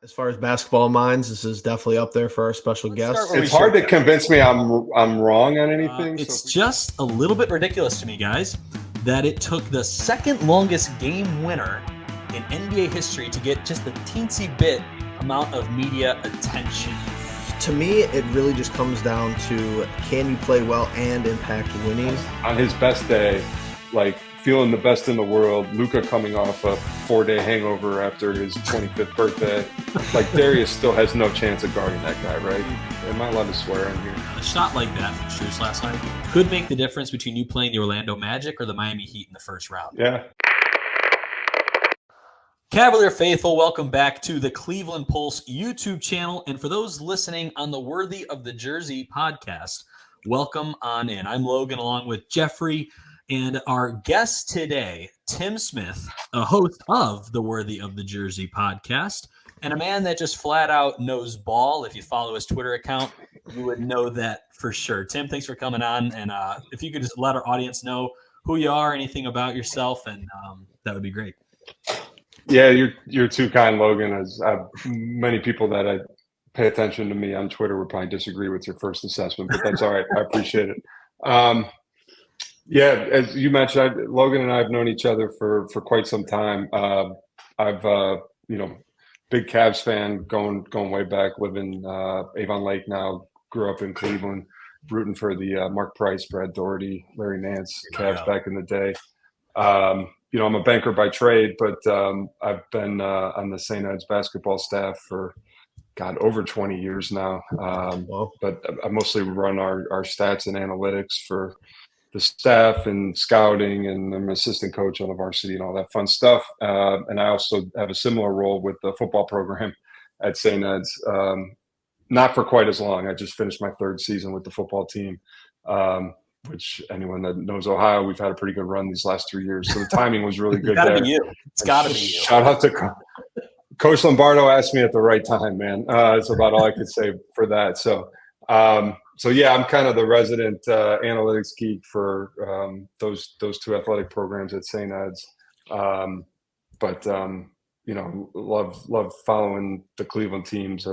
As far as basketball minds, this is definitely up there for our special guest. It's hard to convince me I'm wrong on anything. It's just a little bit ridiculous to me, guys, that it took the second longest game winner in NBA history to get just a teensy bit amount of media attention. To me, it really just comes down to, can you play well and impact winning? On his best day, like feeling the best in the world, Luka coming off a 4-day hangover after his 25th birthday. Like Darius still has no chance of guarding that guy, right? Am I allowed to swear in here? A shot like that from Strus last night could make the difference between you playing the Orlando Magic or the Miami Heat in the first round. Yeah. Cavalier faithful, welcome back to the Cleveland Pulse YouTube channel. And for those listening on the Worthy of the Jersey podcast, welcome on in. I'm Logan along with Jeffrey and our guest today, Tim Smith, a host of the Worthy of the Jersey podcast and a man that just flat out knows ball. If you follow his Twitter account, you would know that for sure. Tim, thanks for coming on. And if you could just let our audience know who you are, anything about yourself, and that would be great. Yeah, you're too kind, Logan. As many people that I pay attention to me on Twitter would probably disagree with your first assessment, but that's all right. I appreciate it. Yeah, as you mentioned, Logan and I have known each other for quite some time. I've big Cavs fan going way back. Live in Avon Lake now. Grew up in Cleveland, rooting for the Mark Price, Brad Daugherty, Larry Nance Cavs back in the day. I'm a banker by trade, but I've been on the St. Ed's basketball staff for, over 20 years now. But I mostly run our stats and analytics for the staff and scouting, and I'm an assistant coach on the varsity and all that fun stuff. And I also have a similar role with the football program at St. Ed's. Not for quite as long. I just finished my third season with the football team. Which anyone that knows Ohio, we've had a pretty good run these last 3 years. So the timing was really good there. It's got to be you. Shout out to Coach Lombardo. Asked me at the right time, man. That's about all I could say for that. So yeah, I'm kind of the resident analytics geek for those two athletic programs at St. Ed's. But love following the Cleveland teams.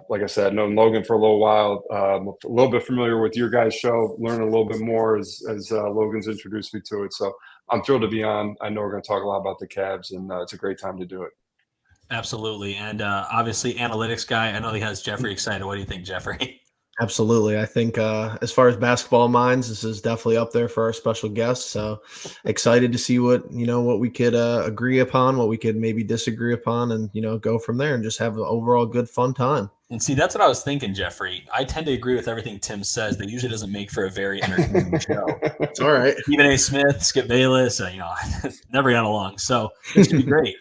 Like I said, I've known Logan for a little while. A little bit familiar with your guys' show. Learn a little bit more as Logan's introduced me to it. So I'm thrilled to be on. I know we're going to talk a lot about the Cavs, and it's a great time to do it. Absolutely, and obviously analytics guy. I know that has Jeffrey excited. What do you think, Jeffrey? Absolutely. I think as far as basketball minds, this is definitely up there for our special guest. So excited to see what we could agree upon, what we could maybe disagree upon, and, go from there and just have an overall good, fun time. And see, that's what I was thinking, Jeffrey. I tend to agree with everything Tim says. That usually doesn't make for a very entertaining show. It's all right. Stephen A. Smith, Skip Bayless, never got along. So this should be great.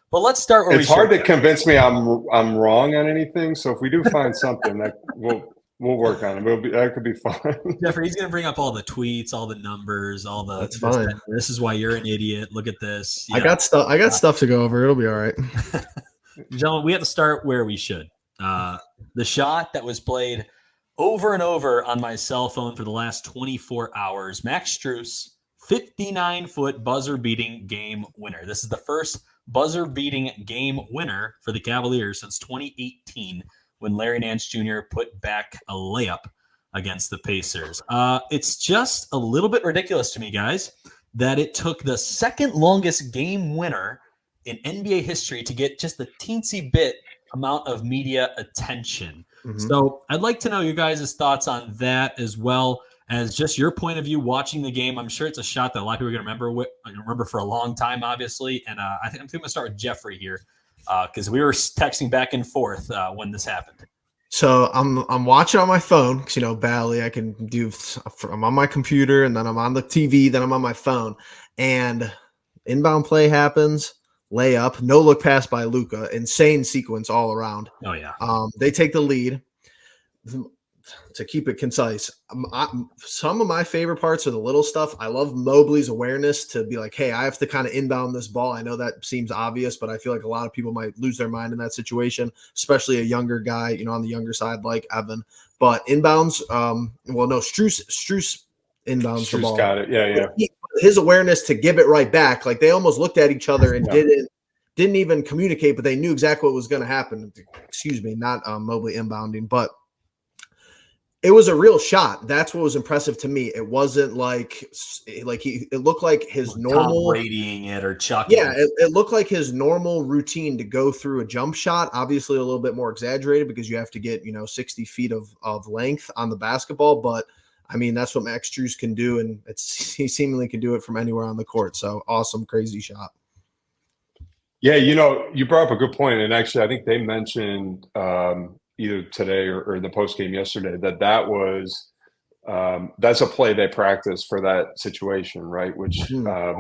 But let's start where it's hard to convince me I'm wrong on anything. So if we do find something, that we'll work on it. That could be fun. Jeffrey, he's going to bring up all the tweets, all the numbers, all the. That's fine. This is why you're an idiot. Look at this. I got stuff to go over. It'll be all right. Gentlemen, we have to start where we should. The shot that was played over and over on my cell phone for the last 24 hours. Max Strus, 59-foot buzzer-beating game winner. This is the first buzzer-beating game winner for the Cavaliers since 2018 when Larry Nance Jr. put back a layup against the Pacers. It's just a little bit ridiculous to me, guys, that it took the second longest game winner in NBA history to get just the teensy bit amount of media attention. Mm-hmm. So I'd like to know you guys' thoughts on that, as well as just your point of view watching the game. I'm sure it's a shot that a lot of people are going to remember for a long time, obviously. And I think I'm going to start with Jeffrey here because we were texting back and forth when this happened. So I'm watching on my phone because, badly I can do. I'm on my computer and then I'm on the TV, then I'm on my phone, and inbound play happens. Layup, no look pass by Luka, insane sequence all around. Oh yeah. They take the lead. To keep it concise, some of my favorite parts are the little stuff. I love Mobley's awareness to be like, hey, I have to kind of inbound this ball. I know that seems obvious, but I feel like a lot of people might lose their mind in that situation, especially a younger guy, on the younger side like Evan. But inbounds, Strus inbounds the ball. Got it. Yeah. His awareness to give it right back, like they almost looked at each other and didn't didn't even communicate, but they knew exactly what was going to happen. Excuse me, not Mobley inbounding, but it was a real shot. That's what was impressive to me. It wasn't like it looked like his normal rating it or chucking. Yeah, it looked like his normal routine to go through a jump shot. Obviously, a little bit more exaggerated because you have to get 60 feet of length on the basketball. But I mean, that's what Max Strus can do, and he seemingly can do it from anywhere on the court. So awesome, crazy shot. Yeah, you brought up a good point, and actually, I think they mentioned either today or in the post game yesterday that was that's a play they practiced for that situation, right? Which a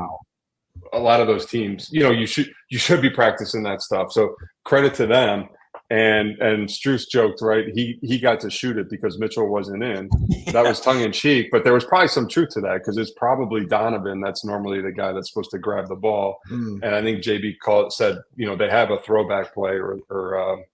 lot of those teams, you should be practicing that stuff. So credit to them. And Strus joked, right? He got to shoot it because Mitchell wasn't in. That was tongue in cheek, but there was probably some truth to that because it's probably Donovan that's normally the guy that's supposed to grab the ball. And I think JB said they have a throwback play or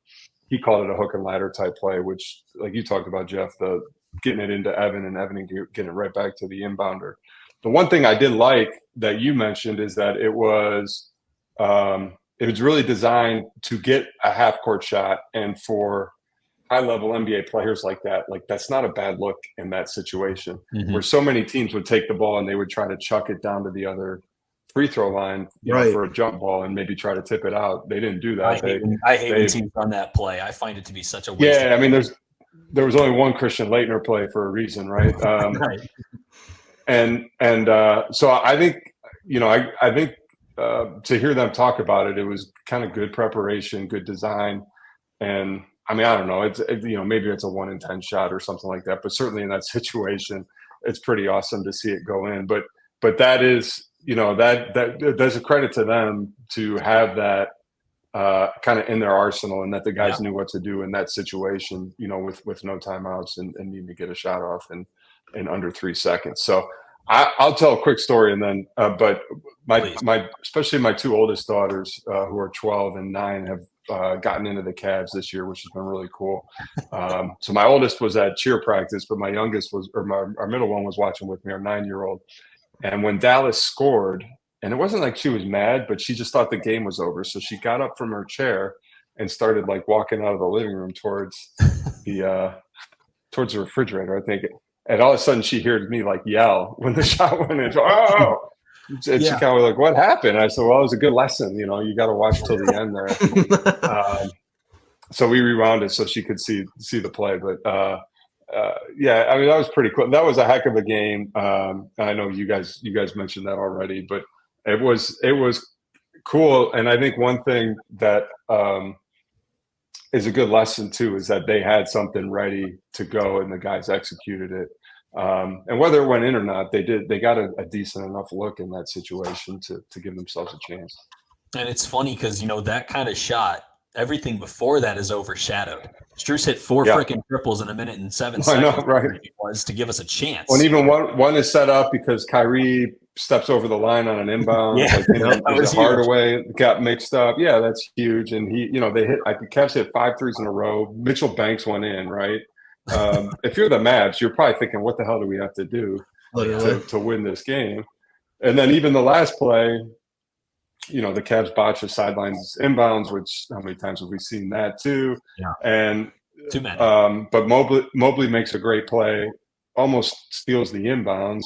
he called it a hook and ladder type play, which like you talked about, Jeff, the getting it into Evan and Evan getting it right back to the inbounder. The one thing I did like that you mentioned is that it was really designed to get a half court shot, and for high level NBA players like that, that's not a bad look in that situation where so many teams would take the ball and they would try to chuck it down to the other free throw line for a jump ball and maybe try to tip it out. They didn't do that. I hate when teams run that play. I find it to be such a waste. Yeah, I mean, there was only one Christian Laettner play for a reason, right? Right. And so I think I think to hear them talk about it, it was kind of good preparation, good design, and I mean, I don't know, it's maybe it's a 1 in 10 shot or something like that, but certainly in that situation, it's pretty awesome to see it go in. But that is that there's a credit to them to have that kind of in their arsenal, and that the guys knew what to do in that situation, with no timeouts and needing to get a shot off in under 3 seconds. So I'll tell a quick story, and then but my especially my two oldest daughters who are 12 and 9 have gotten into the Cavs this year, which has been really cool. So my oldest was at cheer practice, but my youngest our middle one was watching with me, our 9-year-old. And when Dallas scored, and it wasn't like she was mad, but she just thought the game was over. So she got up from her chair and started walking out of the living room towards the refrigerator, I think. And all of a sudden she heard me yell when the shot went in. Oh! And she kind of was what happened? I said, well, it was a good lesson. You got to watch till the end there. So we rewound it so she could see the play. But I mean, that was pretty cool. That was a heck of a game. I know you guys mentioned that already, but it was cool. And I think one thing that is a good lesson too is that they had something ready to go and the guys executed it. And whether it went in or not, they got a decent enough look in that situation to give themselves a chance. And it's funny because that kind of shot, everything before that is overshadowed. Strus hit 4 freaking triples in 1 minute and 7 seconds. I know, right? It was to give us a chance. Well, and even one is set up because Kyrie steps over the line on an inbound. Hardaway got mixed up. Yeah, that's huge. And they hit. I could catch it 5 threes in a row. Mitchell banks one in, right? If you're the Mavs, you're probably thinking, what the hell do we have to do to win this game? And then even the last play, the Cavs botch the sidelines inbounds, which how many times have we seen that too? Yeah. And too many. But Mobley makes a great play, almost steals the inbounds.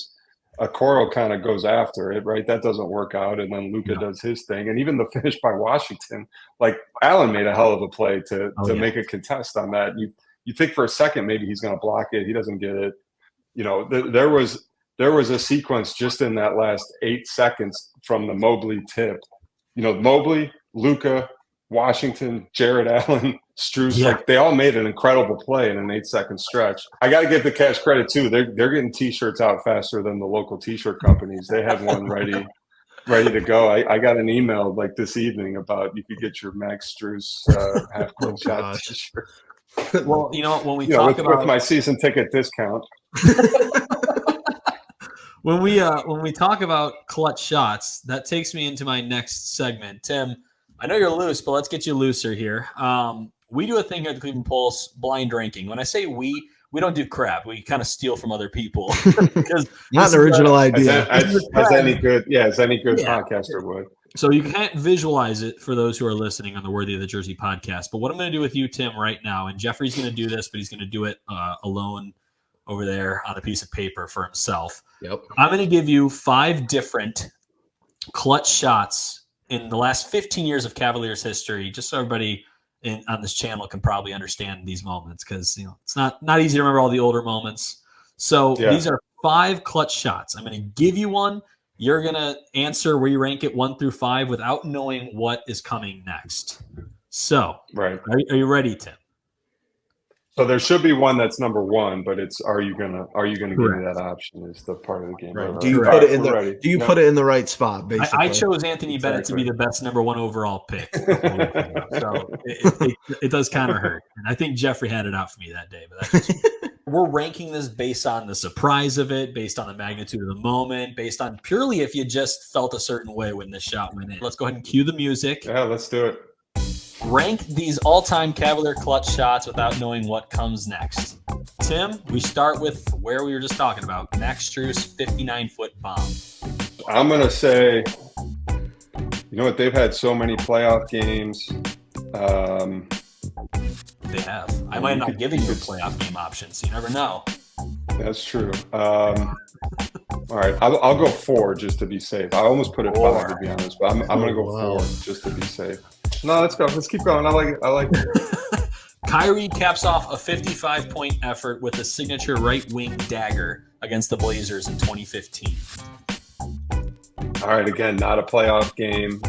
Okoro kind of goes after it, right? That doesn't work out, and then Luka does his thing. And even the finish by Washington, Allen made a hell of a play to make a contest on that. You think for a second maybe he's going to block it. He doesn't get it. There was a sequence just in that last 8 seconds from the Mobley tip. Mobley, Luka, Washington, Jared Allen, Strus, they all made an incredible play in an 8-second stretch. I got to give the Cavs credit too. They're getting T-shirts out faster than the local T-shirt companies. They have one ready to go. I got an email this evening about you could get your Max Strus half court shot T-shirt. Well, when we talk about with my season ticket discount. When we talk about clutch shots, that takes me into my next segment. Tim, I know you're loose, but let's get you looser here. We do a thing here at the Cleveland Pulse, blind ranking. When I say we don't do crap. We kind of steal from other people. Not an original idea. As any good podcaster would. So you can't visualize it for those who are listening on the Worthy of the Jersey podcast. But what I'm going to do with you, Tim, right now, and Jeffrey's going to do this, but he's going to do it alone over there on a piece of paper for himself. Yep. I'm going to give you 5 different clutch shots in the last 15 years of Cavaliers history, just so everybody on this channel can probably understand these moments, because it's not easy to remember all the older moments. So these are 5 clutch shots. I'm going to give you one. You're going to answer where you rank it 1 through 5 without knowing what is coming next. So, right. Are you ready, Tim? So there should be one that's number 1, but it's are you gonna give me that option is the part of the game. Right. Right. Do you put it in the Do you put it in the right spot? Basically, I chose Anthony Bennett to be the best number 1 overall pick. So it does kind of hurt. And I think Jeffrey had it out for me that day. But we're ranking this based on the surprise of it, based on the magnitude of the moment, based on purely if you just felt a certain way when this shot went in. Let's go ahead and cue the music. Yeah, let's do it. Rank these all-time Cavalier clutch shots without knowing what comes next. Tim, we start with where we were just talking about. Max Strus, 59-foot bomb. I'm going to say, you know what? They've had so many playoff games. They have. I might not giving you playoff game options. You never know. That's true. All right. I'll go 4 just to be safe. I almost put it 5 to be honest, but I'm going to go 4 just to be safe. No, let's go. Let's keep going. I like it. Kyrie caps off a 55-point effort with a signature right wing dagger against the Blazers in 2015. All right. Again, not a playoff game.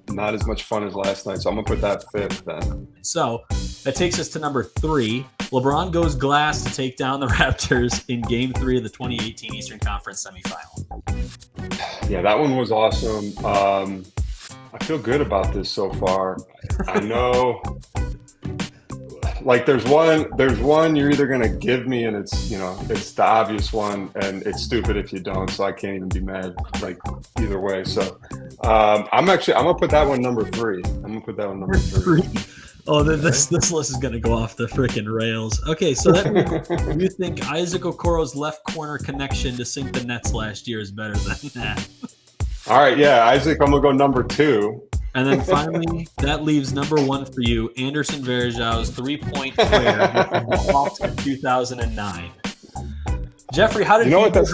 Not as much fun as last night. So I'm going to put that 5th then. So that takes us to number 3. LeBron goes glass to take down the Raptors in Game 3 of the 2018 Eastern Conference semifinal. Yeah, that one was awesome. I feel good about this so far. I know, like there's one you're either gonna give me, and it's it's the obvious one, and it's stupid if you don't. So I can't even be mad like either way. So I'm gonna put that one number 3. I'm gonna put that one number 3. Oh, this list is gonna go off the freaking rails. Okay, so that means you think Isaac Okoro's left corner connection to sink the Nets last year is better than that? All right, yeah, Isaac, I'm going to go number 2. And then finally, that leaves number 1 for you, Anderson Varejão's 3-point prayer in 2009. Jeffrey, how did you know what? That's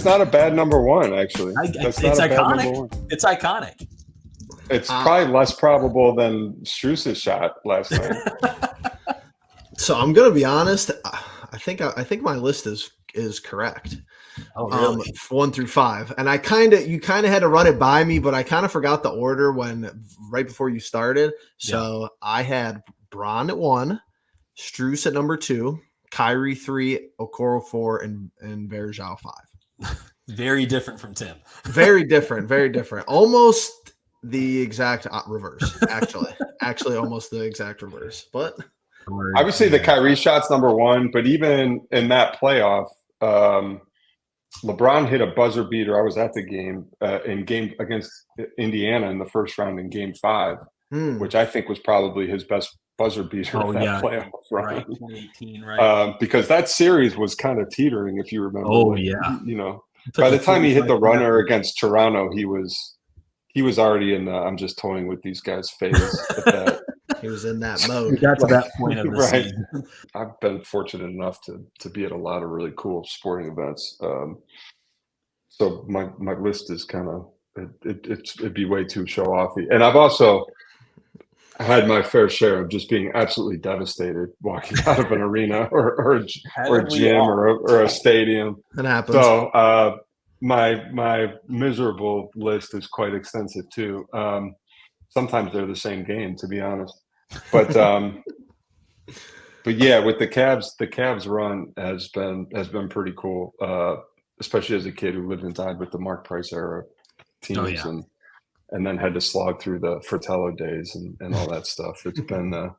not a bad number 1, actually. It's iconic. It's iconic. It's probably less probable than Strus's shot last night. So I'm going to be honest. I think my list is correct. Oh, really? 1 through 5, and you kind of had to run it by me, but I kind of forgot the order right before you started. So I had Bron at 1, Strus at number 2, Kyrie 3, Okoro 4, and Varejão 5. Very different from Tim. Very different. Very different. Almost the exact reverse. Actually, almost the exact reverse. But obviously, the Kyrie shot's number 1. But even in that playoff. LeBron hit a buzzer beater. I was at the game against Indiana in the first round in Game 5, which I think was probably his best buzzer beater of that playoff run. Right, 2018, right? Because that series was kind of teetering, if you remember. Oh, yeah. By the time he hit the runner against Toronto, he was already in the I'm just toying with these guys phase. He was in that mode. We got to that point of the season. I've been fortunate enough to be at a lot of really cool sporting events. So my list is kind of it'd be way too show offy. And I've also had my fair share of just being absolutely devastated walking out of an arena or a gym or a stadium. That happens. So my miserable list is quite extensive too. Sometimes they're the same game, to be honest. But yeah, with the Cavs run has been pretty cool, especially as a kid who lived and died with the Mark Price era teams and then had to slog through the Fratello days and all that stuff. It's been a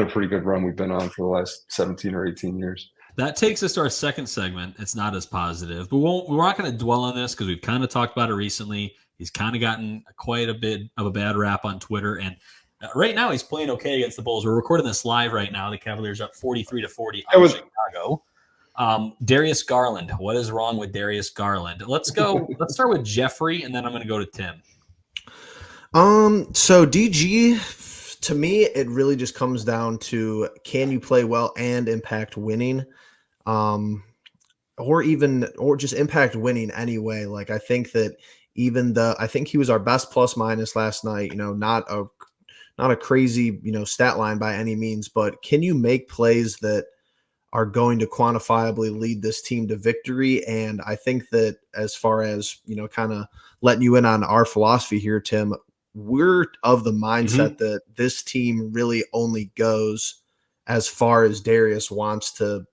pretty good run we've been on for the last 17 or 18 years. That takes us to our second segment. It's not as positive, but we're not going to dwell on this because we've kind of talked about it recently. He's kind of gotten quite a bit of a bad rap on Twitter, and right now he's playing okay against the Bulls. We're recording this live right now. The Cavaliers up 43-40 on Chicago. Darius Garland. What is wrong with Darius Garland? Let's start with Jeffrey, and then I'm going to go to Tim. So DG, to me, it really just comes down to, can you play well and impact winning? Or just impact winning anyway. Like, I think that I think he was our best plus minus last night, not a crazy, stat line by any means, but can you make plays that are going to quantifiably lead this team to victory? And I think that, as far as, kind of letting you in on our philosophy here, Tim, we're of the mindset that this team really only goes as far as Darius wants to,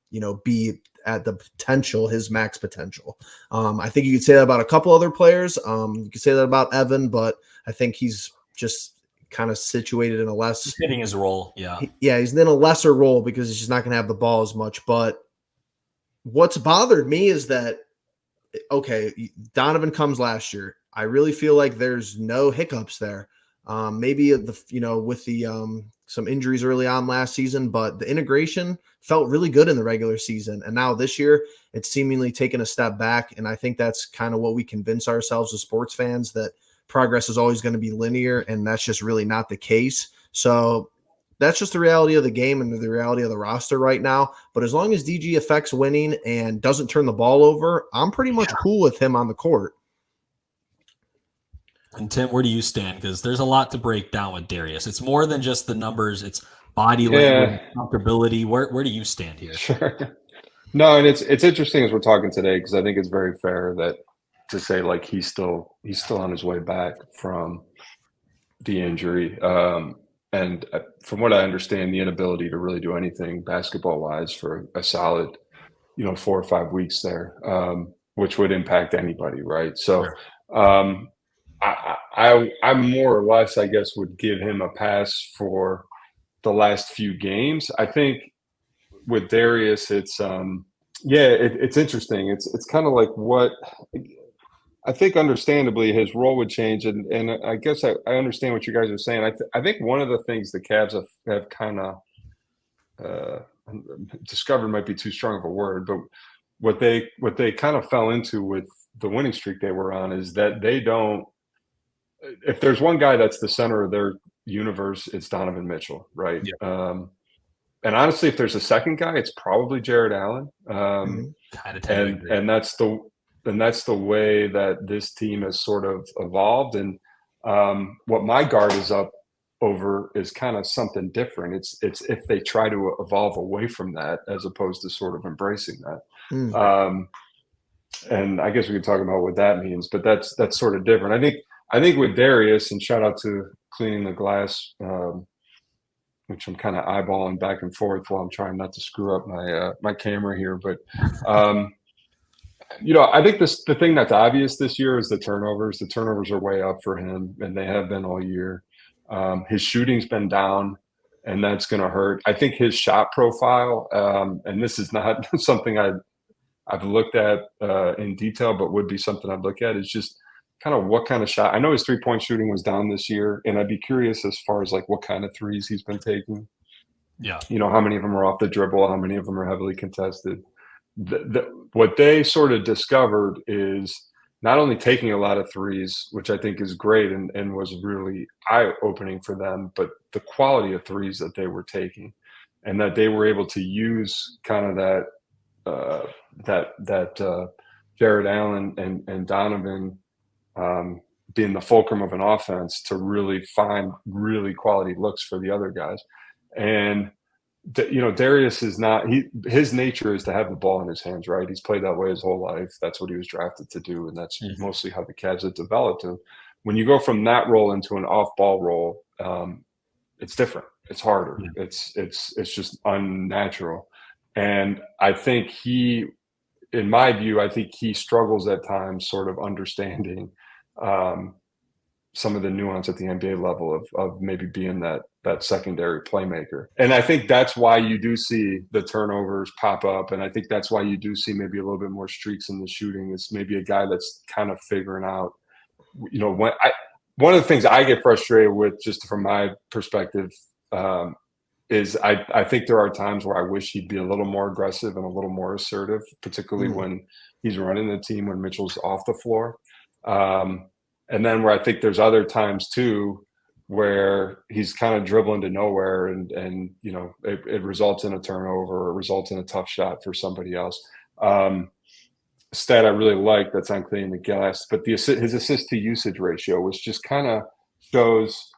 be at the potential, his max potential. I think you could say that about a couple other players. You could say that about Evan, but I think he's just kind of situated in a less fitting his role. Yeah. He's in a lesser role because he's just not going to have the ball as much. But what's bothered me is that, okay, Donovan comes last year. I really feel like there's no hiccups there. Maybe with the some injuries early on last season, but the integration felt really good in the regular season. And now this year, it's seemingly taken a step back. And I think that's kind of what we convince ourselves as sports fans, that progress is always going to be linear, and that's just really not the case. So that's just the reality of the game and the reality of the roster right now. But as long as DG affects winning and doesn't turn the ball over, I'm pretty much cool with him on the court. And Tim, where do you stand? Because there's a lot to break down with Darius. It's more than just the numbers. It's body language, comfortability. Where do you stand here? Sure. No, and it's interesting as we're talking today, because I think it's very fair to say, like, he's still on his way back from the injury. And from what I understand, the inability to really do anything basketball wise for a solid, 4 or 5 weeks there, which would impact anybody, right? So, sure. I more or less, I guess, would give him a pass for the last few games. I think with Darius, it's it's interesting. It's kind of like what I think, understandably, his role would change, and I guess I understand what you guys are saying. I think one of the things the Cavs have kind of discovered might be too strong of a word, but what they kind of fell into with the winning streak they were on is that they don't. If there's one guy that's the center of their universe, it's Donovan Mitchell, right? Yeah. And honestly, if there's a second guy, it's probably Jared Allen. And that's the way that this team has sort of evolved. And what my guard is up over is kind of something different. It's if they try to evolve away from that as opposed to sort of embracing that. And I guess we could talk about what that means, but that's sort of different. I think with Darius, and shout out to Cleaning the Glass, which I'm kind of eyeballing back and forth while I'm trying not to screw up my camera here. But I think the thing that's obvious this year is the turnovers. The turnovers are way up for him, and they have been all year. His shooting's been down, and that's going to hurt. I think his shot profile, and this is not something I've looked at in detail, but would be something I'd look at, is just kind of what kind of shot. I know his 3-point shooting was down this year, and I'd be curious as far as like what kind of threes he's been taking. Yeah. How many of them are off the dribble, how many of them are heavily contested. What they sort of discovered is not only taking a lot of threes, which I think is great and was really eye-opening for them, but the quality of threes that they were taking, and that they were able to use kind of that Jared Allen and Donovan being the fulcrum of an offense to really find really quality looks for the other guys. And Darius is not, his nature is to have the ball in his hands, right? He's played that way his whole life. That's what he was drafted to do, and that's mostly how the Cavs have developed him. When you go from that role into an off-ball role, it's different. It's harder. It's just unnatural. And I think in my view, I think he struggles at times sort of understanding some of the nuance at the NBA level of maybe being that secondary playmaker. And I think that's why you do see the turnovers pop up. And I think that's why you do see maybe a little bit more streaks in the shooting. It's maybe a guy that's kind of figuring out, one of the things I get frustrated with, just from my perspective, is I think there are times where I wish he'd be a little more aggressive and a little more assertive, particularly when he's running the team, when Mitchell's off the floor. And then where I think there's other times too where he's kind of dribbling to nowhere and it results in a turnover or results in a tough shot for somebody else. Stat I really like that's on cleaning the glass, but his assist to usage ratio, which just kind of shows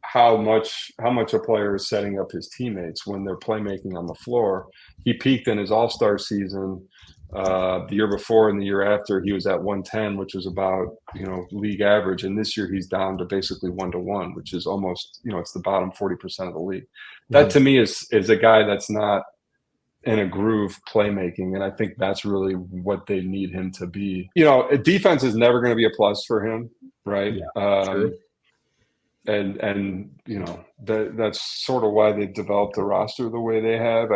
how much a player is setting up his teammates when they're playmaking on the floor. He peaked in his All-Star season the year before, and the year after he was at 110, which was about league average, and this year he's down to basically 1-to-1, which is almost it's the bottom 40% of the league. That to me is a guy that's not in a groove playmaking, and I think that's really what they need him to be. Defense is never going to be a plus for him, right? True. And that's sort of why they've developed the roster the way they have.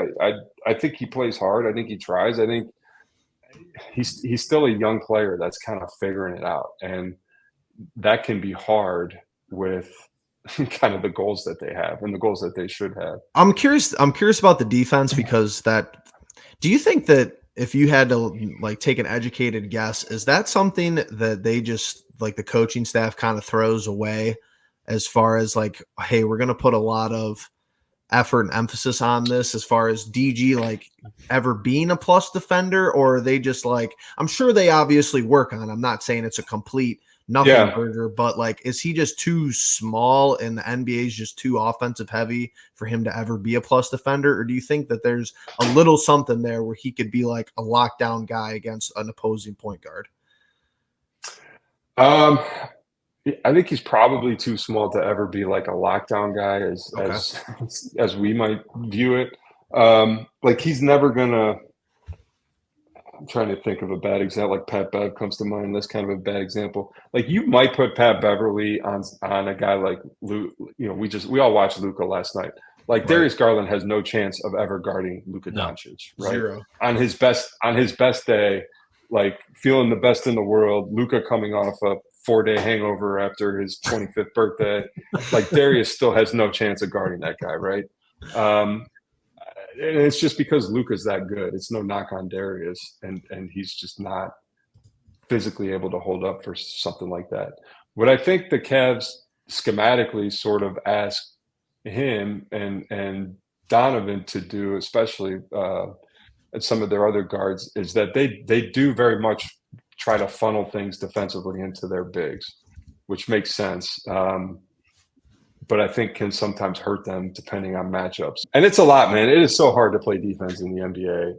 I think he plays hard. I think he tries. I think he's still a young player that's kind of figuring it out, and that can be hard with kind of the goals that they have and the goals that they should have. I'm curious about the defense because do you think that if you had to take an educated guess, is that something that they just the coaching staff kind of throws away as far as hey, we're going to put a lot of effort and emphasis on this as far as DG ever being a plus defender, or are they just I'm sure they obviously work on it. I'm not saying it's a complete nothing burger, but is he just too small and the NBA is just too offensive heavy for him to ever be a plus defender? Or do you think that there's a little something there where he could be a lockdown guy against an opposing point guard? I think he's probably too small to ever be a lockdown guy as we might view it. He's never gonna. I'm trying to think of a bad example. Pat Bev comes to mind. That's kind of a bad example. You might put Pat Beverly on a guy like Luke. We all watched Luka last night. Right. Darius Garland has no chance of ever guarding Luka Doncic. Right. Zero. On his best day, feeling the best in the world. Luka coming off a 4-day hangover after his 25th birthday. Darius still has no chance of guarding that guy. Right. And it's just because Luka's that good. It's no knock on Darius, and he's just not physically able to hold up for something like that. What I think the Cavs schematically sort of ask him and Donovan to do, especially at some of their other guards, is that they do very much try to funnel things defensively into their bigs, which makes sense. But I think can sometimes hurt them depending on matchups. And it's a lot, man. It is so hard to play defense in the NBA.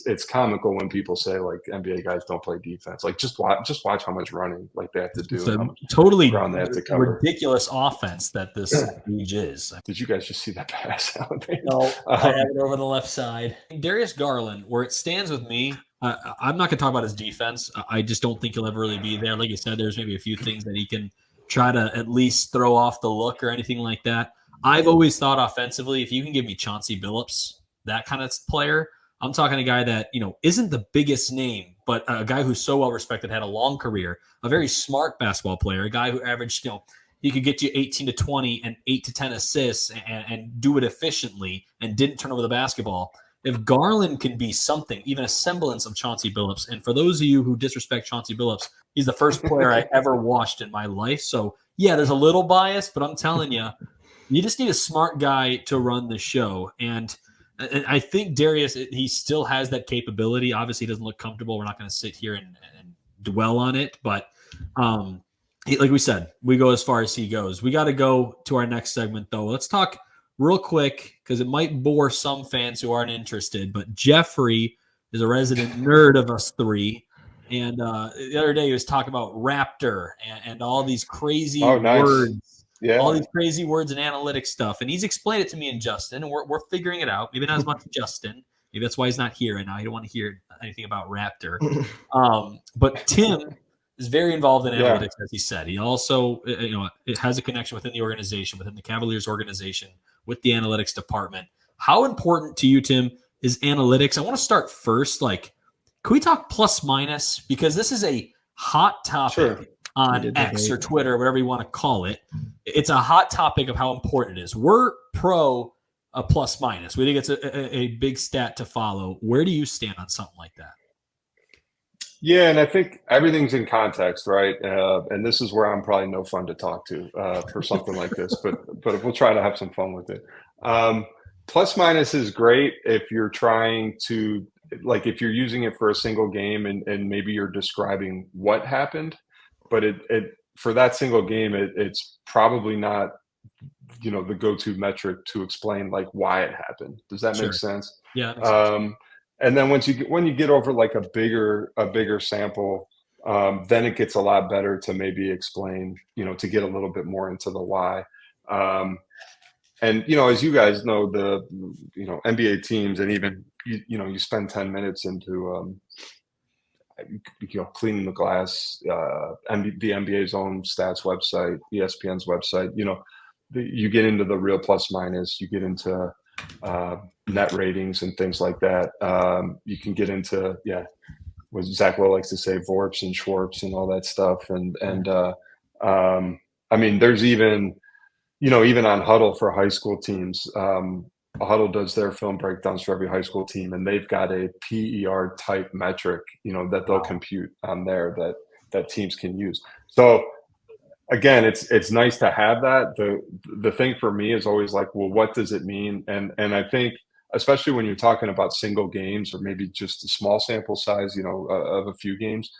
It's comical when people say NBA guys don't play defense. Just watch how much running they have to do. It's a totally ground they have to cover. Ridiculous offense that this league is. Did you guys just see that pass? No, I have it over the left side. Darius Garland, where it stands with me, I'm not going to talk about his defense. I just don't think he'll ever really be there. Like you said, there's maybe a few things that he can try to at least throw off the look or anything like that. I've always thought offensively, if you can give me Chauncey Billups, that kind of player, I'm talking a guy that, isn't the biggest name, but a guy who's so well respected, had a long career, a very smart basketball player, a guy who averaged, he could get you 18 to 20 and 8 to 10 assists and do it efficiently and didn't turn over the basketball. If Garland can be something, even a semblance of Chauncey Billups, and for those of you who disrespect Chauncey Billups, he's the first player I ever watched in my life. So, yeah, there's a little bias, but I'm telling you, you just need a smart guy to run the show. And I think Darius, he still has that capability. Obviously, he doesn't look comfortable. We're not going to sit here and dwell on it. But like we said, we go as far as he goes. We got to go to our next segment, though. Let's talk real quick, because it might bore some fans who aren't interested. But Jeffrey is a resident nerd of us three. And the other day he was talking about Raptor and all these crazy words. Yeah. All these crazy words and analytics stuff. And he's explained it to me and Justin, and we're figuring it out. Maybe not as much as Justin. Maybe that's why he's not here right now. He don't want to hear anything about Raptor. But Tim is very involved in analytics, as he said. He also it has a connection within the organization, within the Cavaliers organization, with the analytics department. How important to you, Tim, is analytics? I want to start first. Can we talk plus minus? Because this is a hot topic on X or Twitter, whatever you want to call it. It's a hot topic of how important it is. We're pro a plus minus. We think it's a big stat to follow. Where do you stand on something like that? Yeah, and I think everything's in context, right? And this is where I'm probably no fun to talk to for something like this, but we'll try to have some fun with it. Plus minus is great if you're trying to, like, if you're using it for a single game and maybe you're describing what happened, but it for that single game, it's probably not, you know, the go-to metric to explain like why it happened. Does that make sense? Yeah. That makes sense. And then when you get over like a bigger sample, then it gets a lot better to maybe explain, you know, to get a little bit more into the why. And you know, as you guys know, the NBA teams, and even you spend 10 minutes into cleaning the glass, the NBA's own stats website, ESPN's website. You know, you get into the real plus minus, you get into net ratings and things like that. You can get into what Zach Lowe likes to say, Vorps and Schwarps and all that stuff. And I mean, there's even on Huddle for high school teams. Huddle does their film breakdowns for every high school team, and they've got a PER type metric, that they'll compute on there that teams can use. So again, it's nice to have that. The thing for me is always like, well, what does it mean? And I think, especially when you're talking about single games or maybe just a small sample size, of a few games,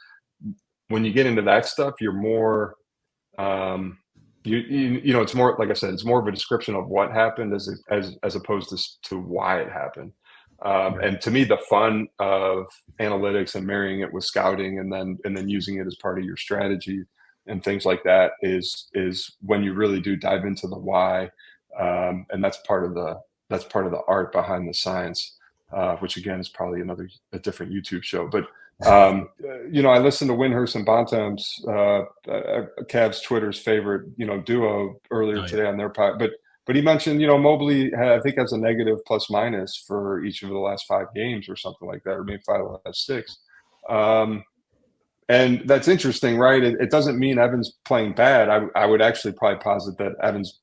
when you get into that stuff, you're more, it's more, like I said, it's more of a description of what happened as opposed to why it happened. And to me, the fun of analytics and marrying it with scouting and then using it as part of your strategy and things like that is when you really do dive into the why, and that's part of the art behind the science, which again is probably a different YouTube show. But I listened to Windhurst and Bontemps, Cavs Twitter's favorite duo earlier today on their pod, but he mentioned Mobley I think has a negative plus minus for each of the last 5 games or something like that, or maybe 5 of the last 6. And that's interesting, right? It doesn't mean Evan's playing bad. I would actually probably posit that Evan's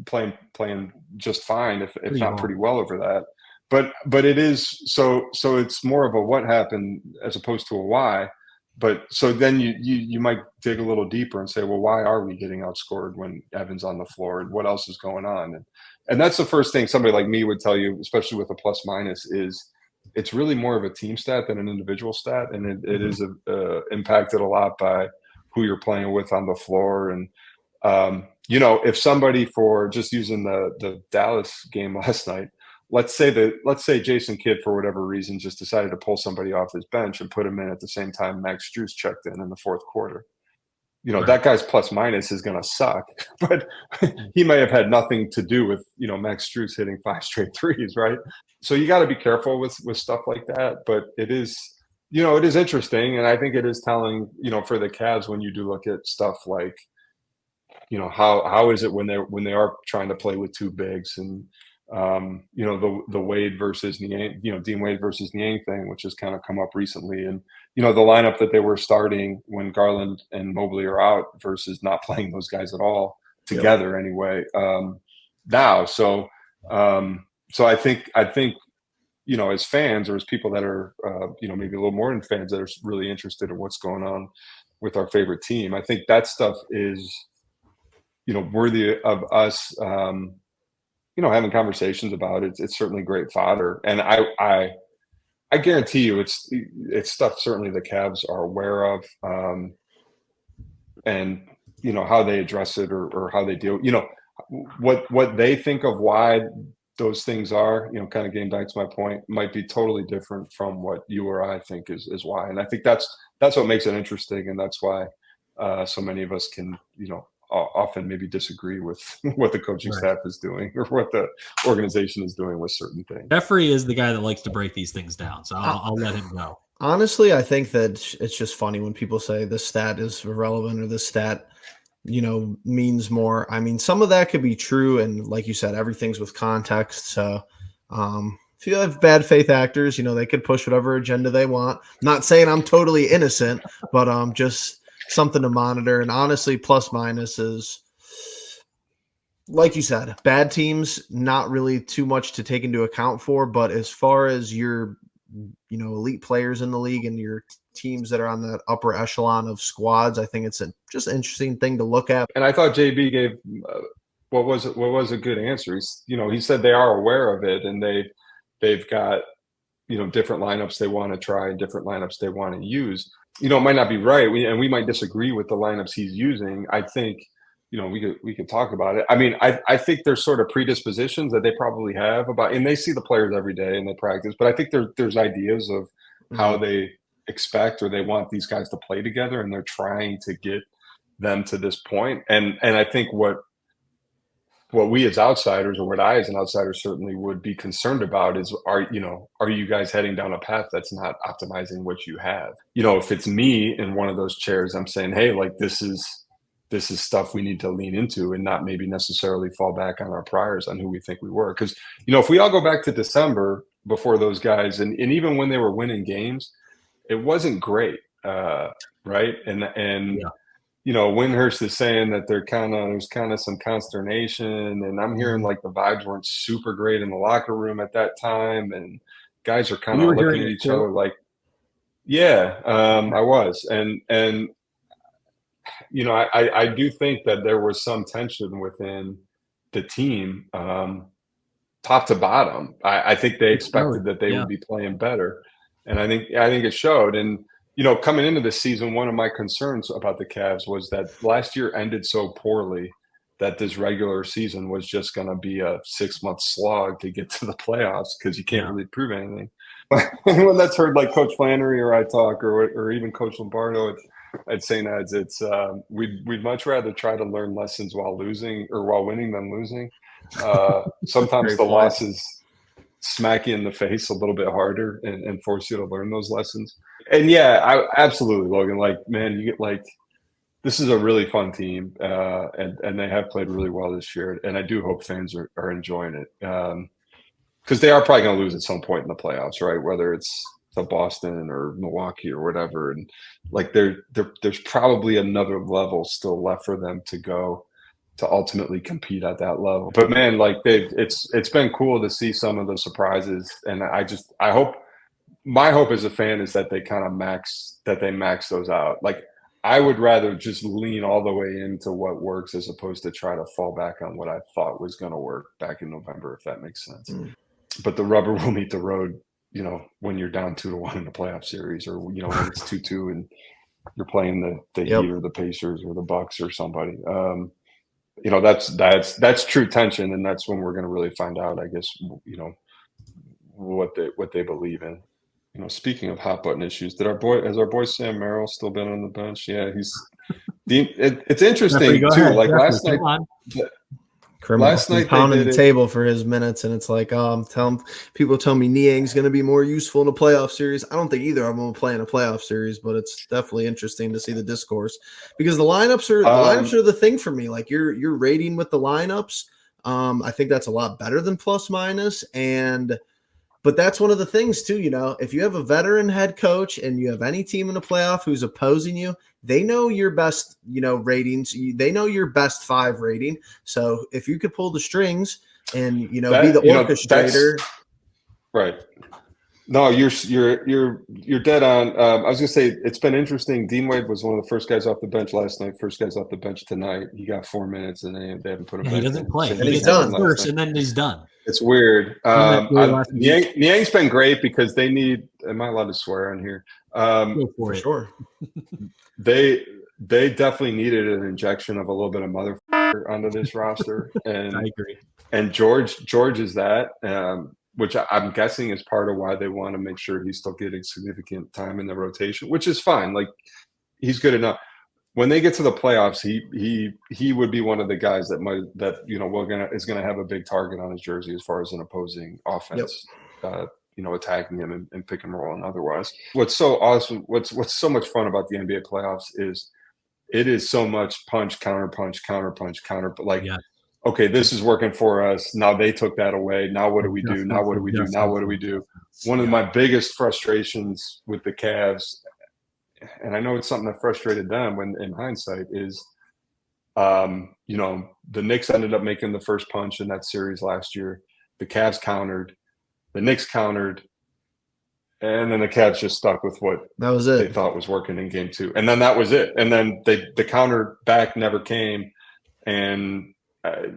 playing just fine, if not pretty well over that. But it is so it's more of a what happened as opposed to a why. But so then you might dig a little deeper and say, well, why are we getting outscored when Evan's on the floor, and what else is going on? And that's the first thing somebody like me would tell you, especially with a plus minus, is it's really more of a team stat than an individual stat, and it is impacted a lot by who you're playing with on the floor. And if somebody, for just using the Dallas game last night, let's say Jason Kidd, for whatever reason, just decided to pull somebody off his bench and put him in at the same time Max Strus checked in the fourth quarter. Right. That guy's plus minus is going to suck, but he may have had nothing to do with, Max Strus hitting 5 straight threes, right? So you got to be careful with stuff like that. But it is, it is interesting. And I think it is telling, for the Cavs, when you do look at stuff like, how is it when they are trying to play with 2 bigs, and the Wade versus Niang, Dean Wade versus Niang thing, which has kind of come up recently, and the lineup that they were starting when Garland and Mobley are out versus not playing those guys at all together anyway. Now, so I think as fans, or as people that are maybe a little more than fans that are really interested in what's going on with our favorite team, I think that stuff is worthy of us. Having conversations about it. It's certainly great fodder, and I guarantee you, it's stuff certainly the Cavs are aware of, and how they address it or how they deal. What they think of why those things are. Kind of getting back to my point, might be totally different from what you or I think is why, and I think that's what makes it interesting, and that's why so many of us can often maybe disagree with what the coaching staff is doing or what the organization is doing with certain things. Jeffrey is the guy that likes to break these things down, so I'll let him go. Honestly, I think that it's just funny when people say this stat is irrelevant or this stat, means more. I mean, some of that could be true, and like you said, everything's with context. So if you have bad faith actors, they could push whatever agenda they want. Not saying I'm totally innocent, but just something to monitor. And honestly, plus minus is, like you said, bad teams, not really too much to take into account for. But as far as your, elite players in the league and your teams that are on the upper echelon of squads, I think it's just an interesting thing to look at. And I thought JB gave what was a good answer. He said they are aware of it, and they've got different lineups they want to try and different lineups they want to use. It might not be right, and we might disagree with the lineups he's using. I think we could talk about it. I mean, I think there's sort of predispositions that they probably have about, and they see the players every day and they practice, but I think there's ideas of how they expect or they want these guys to play together, and they're trying to get them to this point. And I think what we as outsiders, or what I as an outsider certainly would be concerned about, is are you guys heading down a path that's not optimizing what you have? If it's me in one of those chairs, I'm saying, hey, like this is stuff we need to lean into and not maybe necessarily fall back on our priors on who we think we were. Because, if we all go back to December before those guys, and even when they were winning games, it wasn't great, right? And Windhurst is saying that there's kind of some consternation, and I'm hearing like the vibes weren't super great in the locker room at that time, and guys are kind of looking at each other like, yeah, I was, and I do think that there was some tension within the team, top to bottom. I think they expected that they would be playing better, and I think it showed. And coming into this season, one of my concerns about the Cavs was that last year ended so poorly that this regular season was just going to be a 6-month slog to get to the playoffs, because you can't really prove anything. Anyone that's heard like Coach Flannery or I talk, or even Coach Lombardo, I'd say that it's we'd much rather try to learn lessons while losing or while winning than losing. Sometimes the losses smack you in the face a little bit harder and force you to learn those lessons. And yeah, absolutely, Logan. Like, man, you get like, this is a really fun team, and they have played really well this year. And I do hope fans are enjoying it, because they are probably going to lose at some point in the playoffs, right? Whether it's to Boston or Milwaukee or whatever, and like there's probably another level still left for them to go to ultimately compete at that level. But man, like it's been cool to see some of the surprises, and I hope, my hope as a fan is that they kind of max those out. Like, I would rather just lean all the way into what works as opposed to try to fall back on what I thought was going to work back in November, if that makes sense. But the rubber will meet the road, when you're down 2-1 in the playoff series, or when it's 2-2 and you're playing the Heat or the Pacers or the Bucks or somebody. That's true tension, and that's when we're going to really find out, I guess, what they believe in. Speaking of hot button issues, has our boy Sam Merrill still been on the bench? Yeah, it's interesting too. Ahead, like Jeffrey, Last night pounding the table for his minutes, and it's like, people tell me Niang's going to be more useful in a playoff series. I don't think either of them will play in a playoff series, but it's definitely interesting to see the discourse, because the lineups are the thing for me. Like your rating with the lineups, I think that's a lot better than plus minus, but that's one of the things too. If you have a veteran head coach and you have any team in the playoff who's opposing you, they know your best, ratings. They know your best 5 rating. So if you could pull the strings and be the orchestrator, right? No, you're dead on. I was gonna say, it's been interesting. Dean Wade was one of the first guys off the bench last night. First guys off the bench tonight. He got 4 minutes, and they haven't put him. He doesn't play. And he's done first, and then he's done. It's weird. Niang's been great because they need. Am I allowed to swear on here? For sure. They definitely needed an injection of a little bit of motherfucker onto this roster, and I agree. And George is that, which I'm guessing is part of why they want to make sure he's still getting significant time in the rotation, which is fine. Like, he's good enough. When they get to the playoffs, he would be one of the guys that is gonna have a big target on his jersey as far as an opposing offense. Yep. Attacking him and pick and roll and otherwise. What's so awesome, what's so much fun about the NBA playoffs is it is so much punch, counter punch, counter punch, counter. Like, okay, this is working for us. Now they took that away. Now what do we do? Now what do we do? Now what do we do? One of my biggest frustrations with the Cavs, and I know it's something that frustrated them when in hindsight is, you know, the Knicks ended up making the first punch in that series last year. The Cavs countered, the Knicks countered, and then the Cavs just stuck with what That was they it. thought was working in game 2. And then that was it. And then the counter back never came, and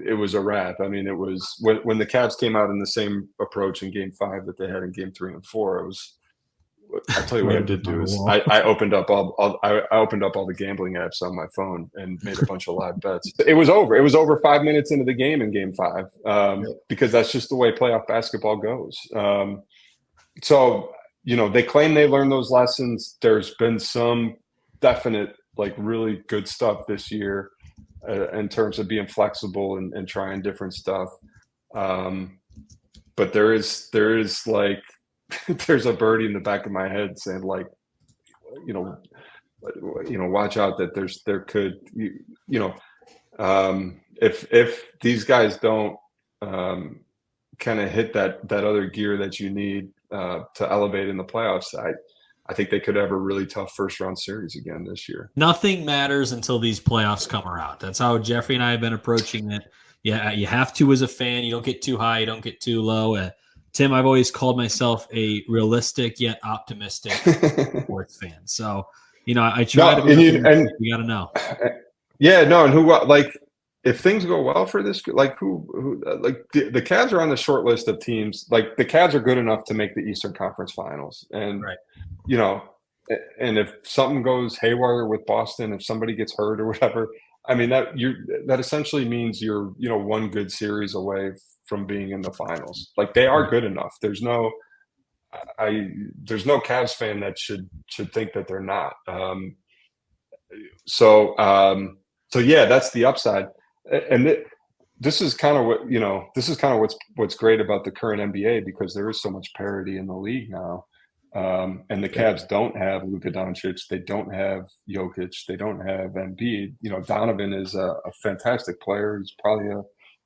it was a wrap. I mean, it was when the Cavs came out in the same approach in game 5 that they had in game 3 and 4, it was, I'll tell you what I did do is I opened up I opened up all the gambling apps on my phone and made a bunch of live bets. It was over. It was over 5 minutes into the game in game 5, because that's just the way playoff basketball goes. So, you know, they claim they learned those lessons. There's been some definite, like, really good stuff this year in terms of being flexible and trying different stuff. But there is like, there's a birdie in the back of my head saying, like, you know, watch out that there could, if these guys don't kind of hit that other gear that you need to elevate in the playoffs, I think they could have a really tough first round series again this year. Nothing matters until these playoffs come around. That's how Jeffrey and I have been approaching it. Yeah, you have to as a fan. You don't get too high, you don't get too low. Tim, I've always called myself a realistic yet optimistic sports fan. So, you know, I try to be. You got to know. Yeah, no, and like, if things go well for this, like like the Cavs are on the short list of teams. Like, the Cavs are good enough to make the Eastern Conference Finals, and you know, and if something goes haywire with Boston, if somebody gets hurt or whatever, I mean, that essentially means you're, you know, one good series away from being in the finals. Like, they are good enough. There's no Cavs fan that should think that they're not. So yeah, that's the upside. And this is kind of what, you know, what's great about the current NBA, because there is so much parity in the league now. And the Cavs don't have Luka Doncic, they don't have Jokic, they don't have Embiid. You know, Donovan is a fantastic player. He's probably a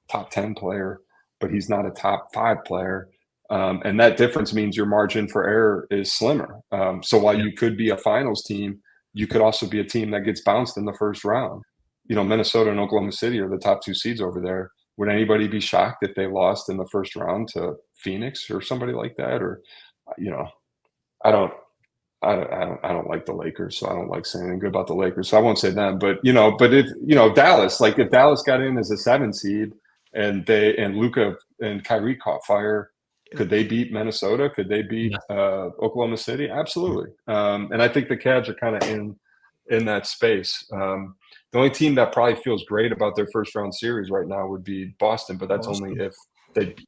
top 10 player, but he's not a top 5 player. And that difference means your margin for error is slimmer. So while you could be a finals team, you could also be a team that gets bounced in the first round. You know, Minnesota and Oklahoma City are the top 2 seeds over there. Would anybody be shocked if they lost in the first round to Phoenix or somebody like that? Or, you know, I don't like the Lakers, so I don't like saying anything good about the Lakers. So I won't say them. But, you know, if, you know, Dallas, like, if Dallas got in as a 7 seed and Luka and Kyrie caught fire, could they beat Minnesota? Could they beat Oklahoma City? Absolutely. And I think the Cavs are kind of in that space. The only team that probably feels great about their first round series right now would be Boston, but that's only if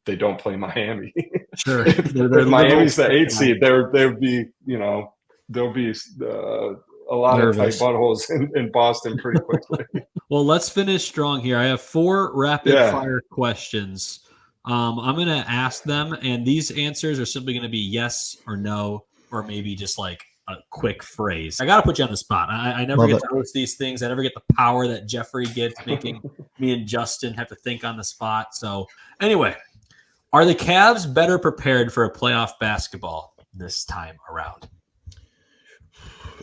they don't play Miami. Sure. if Miami's the 8th seed, there would be, you know, there'll be a lot of tight buttholes in Boston pretty quickly. Well, let's finish strong here. I have 4 rapid fire questions. I'm going to ask them, and these answers are simply going to be yes or no, or maybe just like a quick phrase. I got to put you on the spot. I never get to host these things. I never get the power that Jeffrey gets, making me and Justin have to think on the spot. So anyway, are the Cavs better prepared for a playoff basketball this time around?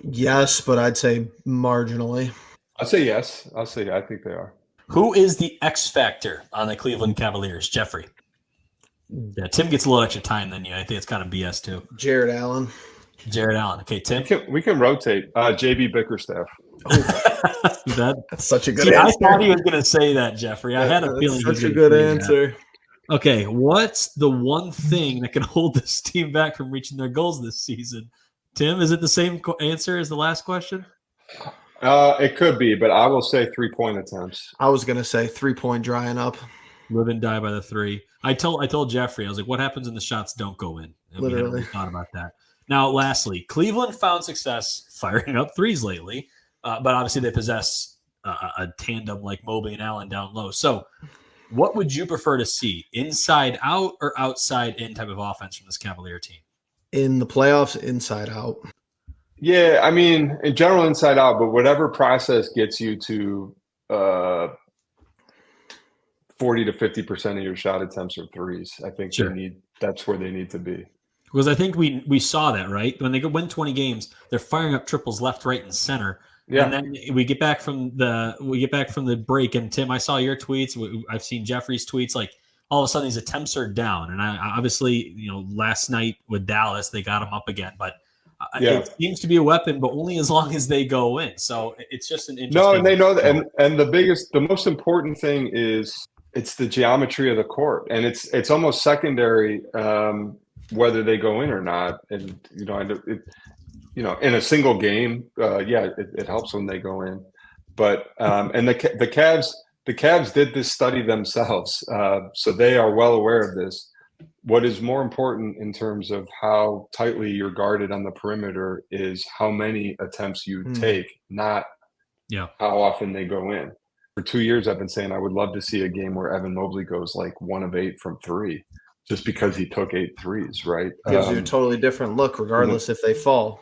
Yes, but I'd say marginally. I'll say yes. I think they are. Who is the X factor on the Cleveland Cavaliers? Jeffrey. Yeah, Tim gets a little extra time than you. I think it's kind of BS too. Jared Allen. Okay, Tim. We can rotate. JB Bickerstaff. That's such a good answer. I thought he was going to say that, Jeffrey. I had a feeling. Such a good answer. Okay, what's the one thing that can hold this team back from reaching their goals this season? Tim, is it the same answer as the last question? It could be, but I will say 3-point attempts. I was going to say 3-point drying up. Live and die by the 3. I told Jeffrey, I was like, what happens when the shots don't go in? And literally. We haven't really thought about that. Now, lastly, Cleveland found success firing up threes lately, but obviously they possess a tandem like Mobley and Allen down low. So what would you prefer to see, inside out or outside in type of offense from this Cavalier team? In the playoffs, inside out. Yeah, I mean, in general, inside out, but whatever process gets you to 40 to 50% of your shot attempts are threes. I think that's where they need to be. Because I think we saw that, right? When they win 20 games, they're firing up triples left, right, and center. Yeah. And then we get back from the break. And Tim, I saw your tweets. I've seen Jeffrey's tweets. Like all of a sudden, these attempts are down. And I obviously, last night with Dallas, they got him up again. But it seems to be a weapon, but only as long as they go in. So it's just an interesting. No, and they know that. And the most important thing is it's the geometry of the court, and it's almost secondary whether they go in or not. And in a single game, it helps when they go in. But and the Cavs did this study themselves, so they are well aware of this. What is more important in terms of how tightly you're guarded on the perimeter is how many attempts you take, not how often they go in. For 2 years, I've been saying I would love to see a game where Evan Mobley goes like 1 of 8 from 3, just because he took 8 threes, right? Gives you a totally different look, regardless if they fall.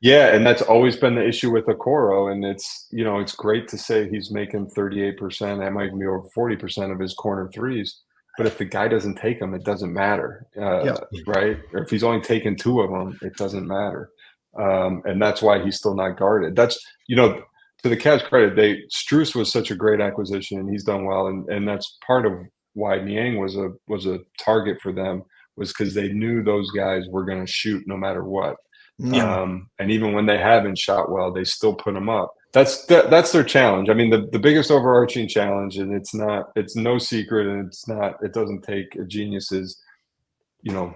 Yeah, and that's always been the issue with Okoro, and it's great to say he's making 38%, that might be over 40% of his corner threes. But if the guy doesn't take them, it doesn't matter, right? Or if he's only taken 2 of them, it doesn't matter. And that's why he's still not guarded. That's, to the Cavs' credit, Strus was such a great acquisition, and he's done well. And that's part of why Niang was a target for them, was because they knew those guys were going to shoot no matter what. Yeah. And even when they haven't shot well, they still put them up. That's their challenge. I mean, the biggest overarching challenge, and it's no secret, and it doesn't take a genius, is, 2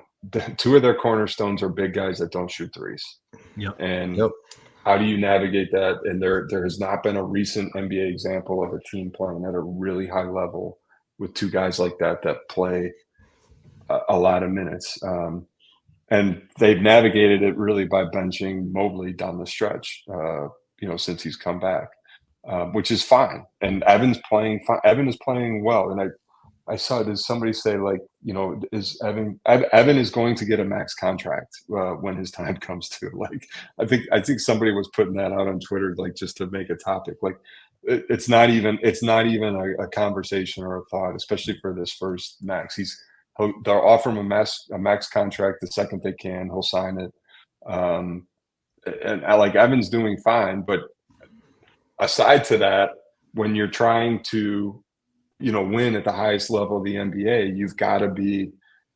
of their cornerstones are big guys that don't shoot threes. Yep. And how do you navigate that? And there has not been a recent NBA example of a team playing at a really high level with 2 guys like that play a lot of minutes. And they've navigated it really by benching Mobley down the stretch, since he's come back, which is fine. And Evan's playing fine. Evan is playing well. And I saw, did somebody say, like, is Evan is going to get a max contract when his time comes to, like, I think somebody was putting that out on Twitter, like, just to make a topic. Like, it's not even a conversation or a thought, especially for this first max. They'll offer him a max contract the second they can. He'll sign it. And Evan's doing fine, but aside to that, when you're trying to, win at the highest level of the NBA, you've got to be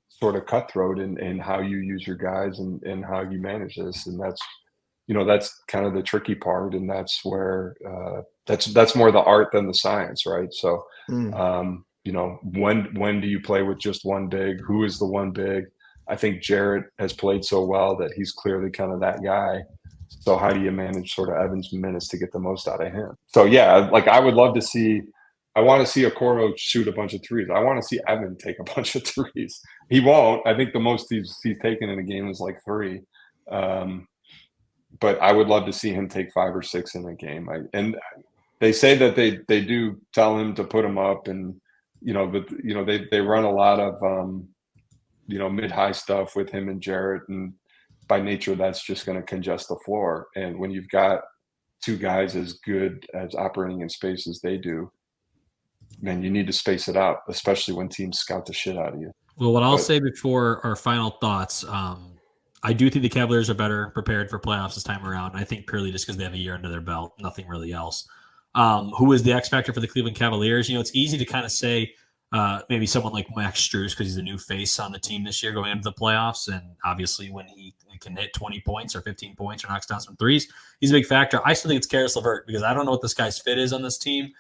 sort of cutthroat in how you use your guys and how you manage this. And that's kind of the tricky part. And that's where that's more the art than the science, right? So, when do you play with just one big? Who is the one big? I think Jarrett has played so well that he's clearly kind of that guy. So how do you manage sort of Evan's minutes to get the most out of him? So I would love to see. I want to see Okoro shoot a bunch of threes. I want to see Evan take a bunch of threes. He won't. I think the most he's taken in a game is like 3. But I would love to see him take 5 or 6 in a game. And they say that they do tell him to put him up, and they run a lot of mid-high stuff with him and Jarrett, and by nature that's just going to congest the floor. And when you've got 2 guys as good as operating in space as they do, man, you need to space it out, especially when teams scout the shit out of you. Well, what I'll say before our final thoughts, I do think the Cavaliers are better prepared for playoffs this time around. I think purely just because they have a year under their belt, nothing really else. Who is the X factor for the Cleveland Cavaliers? It's easy to kind of say maybe someone like Max Strus, because he's a new face on the team this year going into the playoffs. And obviously when he can hit 20 points or 15 points or knocks down some threes, he's a big factor. I still think it's Karis LeVert, because I don't know what this guy's fit is on this team.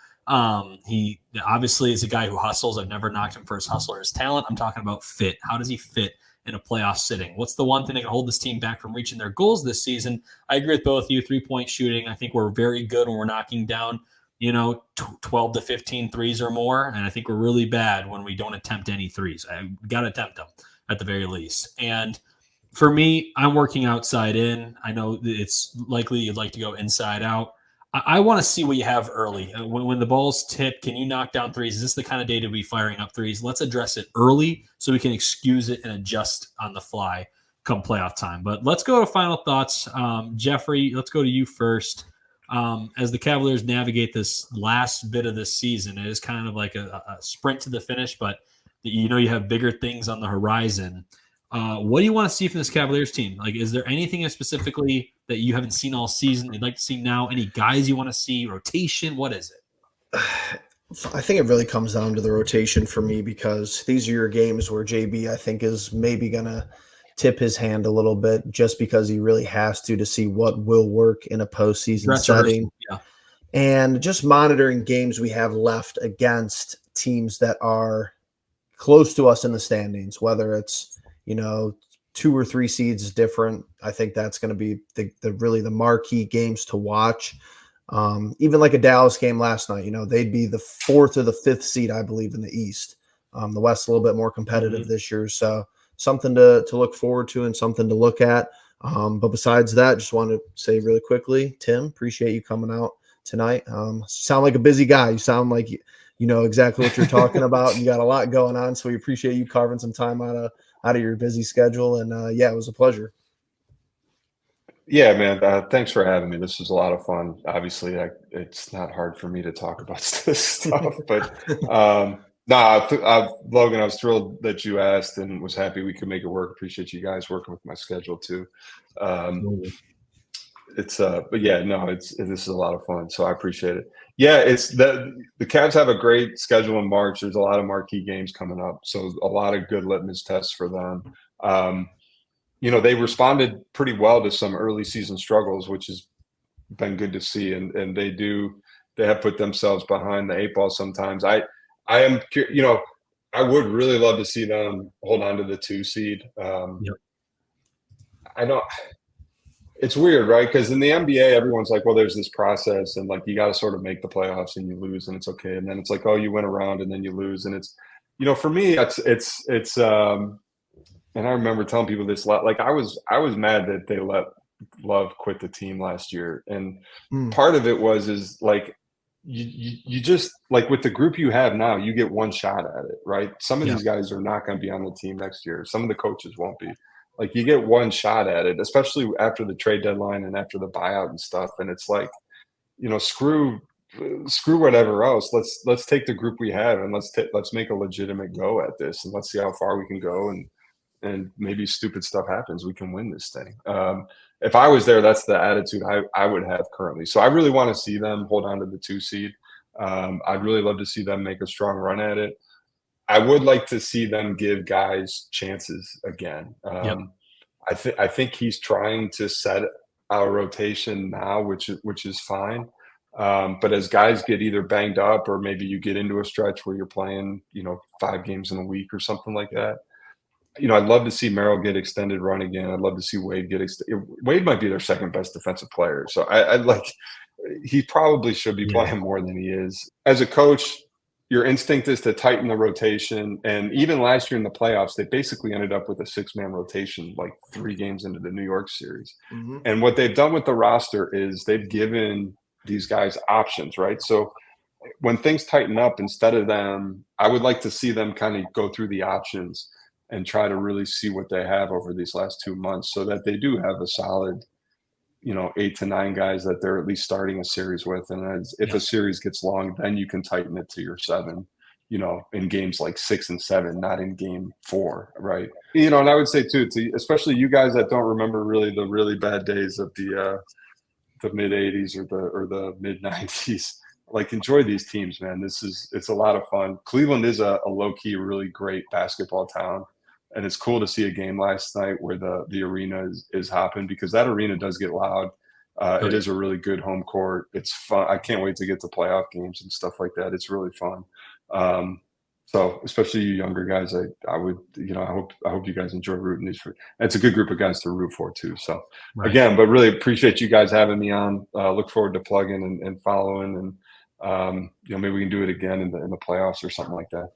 He obviously is a guy who hustles. I've never knocked him for his hustle or his talent. I'm talking about fit. How does he fit in a playoff sitting? What's the one thing that can hold this team back from reaching their goals this season? I agree with both of you. 3-point shooting. I think we're very good when we're knocking down 12 to 15 threes or more. And I think we're really bad when we don't attempt any threes. I got to attempt them at the very least. And for me, I'm working outside in. I know it's likely you'd like to go inside out. I want to see what you have early. When the ball's tipped, can you knock down threes? Is this the kind of day to be firing up threes? Let's address it early so we can excuse it and adjust on the fly come playoff time. But let's go to final thoughts. Jeffrey, let's go to you first. As the Cavaliers navigate this last bit of this season, it is kind of like a sprint to the finish, but you have bigger things on the horizon. What do you want to see from this Cavaliers team? Like, is there anything specifically that you haven't seen all season you'd like to see now? Any guys you want to see? Rotation? What is it? I think it really comes down to the rotation for me, because these are your games where JB, I think, is maybe going to tip his hand a little bit, just because he really has to see what will work in a postseason setting. Yeah. And just monitoring games we have left against teams that are close to us in the standings, whether it's, 2 or 3 seeds is different. I think that's going to be the really the marquee games to watch. Even like a Dallas game last night, they'd be the 4th or the 5th seed, I believe, in the East. The West's a little bit more competitive this year, so something to look forward to and something to look at. But besides that, just want to say really quickly, Tim, appreciate you coming out tonight. Sound like a busy guy. You sound like you know exactly what you're talking about, and you got a lot going on. So we appreciate you carving some time out of your busy schedule. And yeah, it was a pleasure. Yeah, man. Thanks for having me. This was a lot of fun. Obviously, it's not hard for me to talk about this stuff, but Logan, I was thrilled that you asked and was happy we could make it work. Appreciate you guys working with my schedule too. But yeah, no, this is a lot of fun, so I appreciate it. Yeah, it's the Cavs have a great schedule in March. There's a lot of marquee games coming up, so a lot of good litmus tests for them. They responded pretty well to some early season struggles, which has been good to see, and they have put themselves behind the 8 ball sometimes. I would really love to see them hold on to the 2 seed. Yep. I know it's weird, right? Because in the NBA, everyone's like, well, there's this process, and like you got to sort of make the playoffs and you lose, and it's okay. And then it's like, oh, you went around and then you lose, and it's, for me, it's. And I remember telling people this, like I was mad that they let Love quit the team last year, and part of it is like you just, like, with the group you have now, you get one shot at it, right? Some of these guys are not going to be on the team next year. Some of the coaches won't be. Like, you get one shot at it, especially after the trade deadline and after the buyout and stuff. And it's like, screw whatever else. Let's take the group we have and let's make a legitimate go at this, and let's see how far we can go. And maybe stupid stuff happens, we can win this thing. If I was there, that's the attitude I would have currently. So I really want to see them hold on to the 2 seed. I'd really love to see them make a strong run at it. I would like to see them give guys chances again. I think he's trying to set our rotation now, which is fine. But as guys get either banged up, or maybe you get into a stretch where you're playing, 5 games in a week or something like that. I'd love to see Merrill get extended run again. I'd love to see Wade get extended. Wade might be their second best defensive player. So he probably should be playing more than he is. As a coach, your instinct is to tighten the rotation. And even last year in the playoffs, they basically ended up with a 6-man rotation, like 3 games into the New York series. Mm-hmm. And what they've done with the roster is they've given these guys options, right? So when things tighten up, instead of them, I would like to see them kind of go through the options and try to really see what they have over these last 2 months, so that they do have a solid, 8 to 9 guys that they're at least starting a series with. And if a series gets long, then you can tighten it to your 7, in games like 6 and 7, not in game 4, right? And I would say too, especially you guys that don't remember really the really bad days of the mid 80s or the mid 90s, like, enjoy these teams, man. It's a lot of fun. Cleveland is a low key, really great basketball town. And it's cool to see a game last night where the arena is hopping, because that arena does get loud. It is a really good home court. It's fun. I can't wait to get to playoff games and stuff like that. It's really fun. So especially you younger guys, I would, I hope you guys enjoy rooting these for. It's a good group of guys to root for too. So again, but really appreciate you guys having me on. Look forward to plugging and following, and maybe we can do it again in the playoffs or something like that.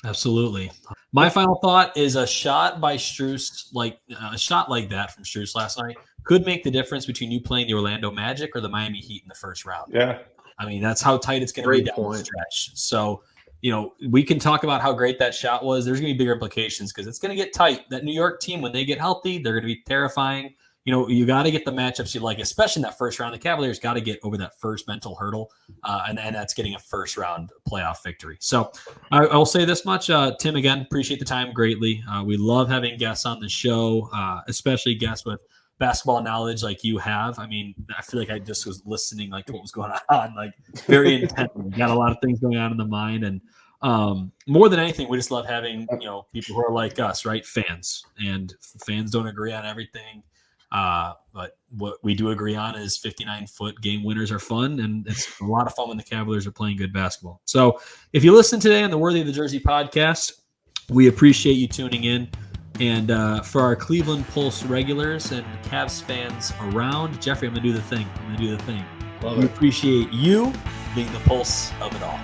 Absolutely. My final thought is a shot by Strus, like a shot like that from Strus last night, could make the difference between you playing the Orlando Magic or the Miami Heat in the first round. Yeah. I mean, that's how tight it's going to be down the stretch. So, we can talk about how great that shot was. There's going to be bigger implications because it's going to get tight. That New York team, when they get healthy, they're going to be terrifying. you got to get the matchups you like, especially in that first round. The Cavaliers got to get over that first mental hurdle, and that's getting a first round playoff victory. So I'll say this much, Tim, again, appreciate the time greatly. We love having guests on the show, especially guests with basketball knowledge like you have. I mean, I feel like I just was listening like to what was going on, like very intently. Got a lot of things going on in the mind, and more than anything, we just love having people who are like us, right? Fans, and fans don't agree on everything. But what we do agree on is 59-foot game winners are fun, and it's a lot of fun when the Cavaliers are playing good basketball. So if you listen today on the Worthy of the Jersey podcast, we appreciate you tuning in. And for our Cleveland Pulse regulars and Cavs fans around, Jeffrey, I'm going to do the thing. Love We it. appreciate you being the pulse of it all.